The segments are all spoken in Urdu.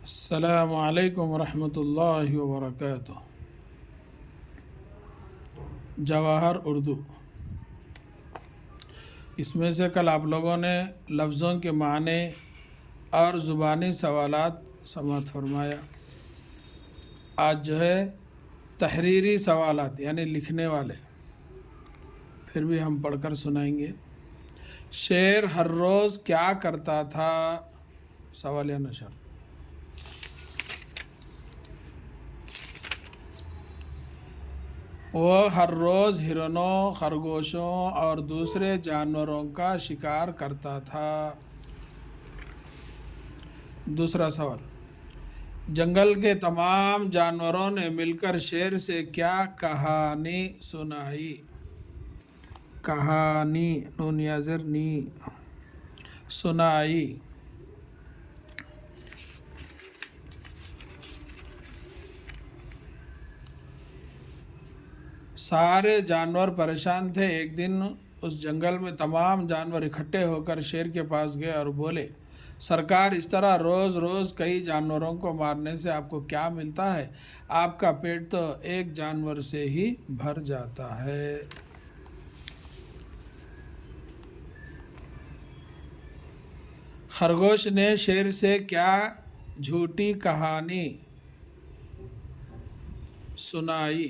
السلام علیکم ورحمۃ اللہ وبرکاتہ۔ جواہر اردو، اس میں سے کل آپ لوگوں نے لفظوں کے معنی اور زبانی سوالات سماعت فرمایا۔ آج جو ہے تحریری سوالات یعنی لکھنے والے، پھر بھی ہم پڑھ کر سنائیں گے۔ شیر ہر روز کیا کرتا تھا؟ سوال یا نشان۔ وہ ہر روز ہرنوں، خرگوشوں اور دوسرے جانوروں کا شکار کرتا تھا۔ دوسرا سوال، جنگل کے تمام جانوروں نے مل کر شیر سے کیا کہانی سنائی؟ کہانی، نون یا زیر نی، سنائی۔ سارے جانور پریشان تھے۔ ایک دن اس جنگل میں تمام جانور اکٹھے ہو کر شیر کے پاس گئے اور بولے، سرکار، اس طرح روز روز کئی جانوروں کو مارنے سے آپ کو کیا ملتا ہے؟ آپ کا پیٹ تو ایک جانور سے ہی بھر جاتا ہے۔ خرگوش نے شیر سے کیا جھوٹی کہانی سنائی؟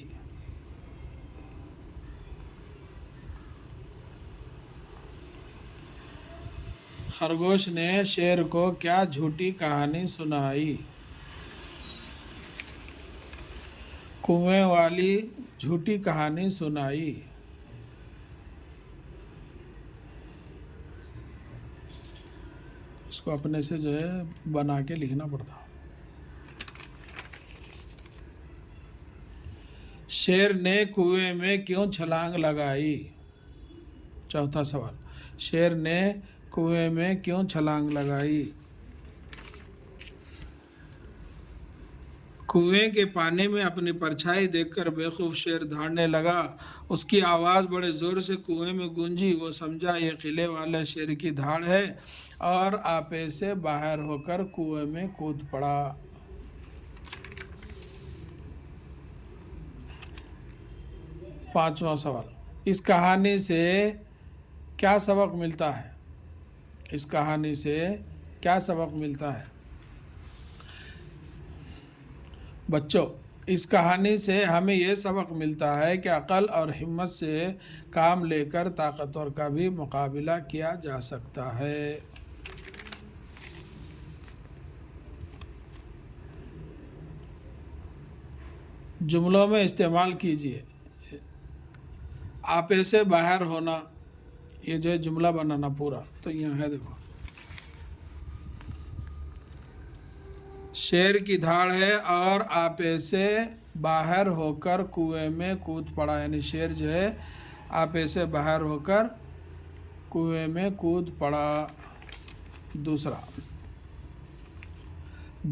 خرگوش نے شیر کو کیا جھوٹی کہانی سنائی؟ کنویں والی جھوٹی کہانی سنائی۔ اس کو اپنے سے جو ہے بنا کے لکھنا پڑتا۔ شیر نے کنویں میں کیوں چھلانگ لگائی؟ چوتھا سوال، شیر نے کنویں میں کیوں چھلانگ لگائی؟ کنویں کے پانی میں اپنی پرچھائی دیکھ کر بیوقوف شیر دھاڑنے لگا۔ اس کی آواز بڑے زور سے کنویں میں گونجی۔ وہ سمجھا یہ قلعے والے شیر کی دھاڑ ہے اور آپے سے باہر ہو کر کنویں میں کود پڑا۔ پانچواں سوال، اس کہانی سے کیا سبق ملتا ہے؟ اس کہانی سے کیا سبق ملتا ہے؟ بچوں، اس کہانی سے ہمیں یہ سبق ملتا ہے کہ عقل اور ہمت سے کام لے کر طاقتور کا بھی مقابلہ کیا جا سکتا ہے۔ جملوں میں استعمال کیجیے۔ آپے سے باہر ہونا، یہ جو ہے جملہ بنانا پورا، تو یہاں ہے دیکھو، شیر کی دھاڑ ہے اور آپے سے باہر ہو کر کنویں میں کود پڑا، یعنی شیر جو ہے آپے سے باہر ہو کر کنویں میں کود پڑا۔ دوسرا،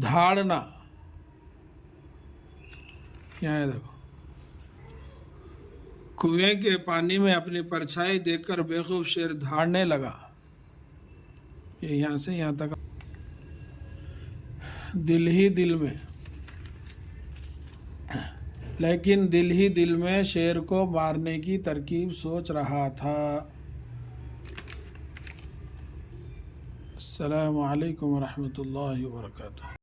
دھاڑنا، یہاں ہے دیکھو، کنویں کے پانی میں اپنی پرچھائی دیکھ کر بیوقوف شیر دھاڑنے لگا۔ یہ یہاں سے یہاں تک۔ دل ہی دل میں، لیکن دل ہی دل میں شیر کو مارنے کی ترکیب سوچ رہا تھا۔ السلام علیکم ورحمۃ اللہ وبرکاتہ۔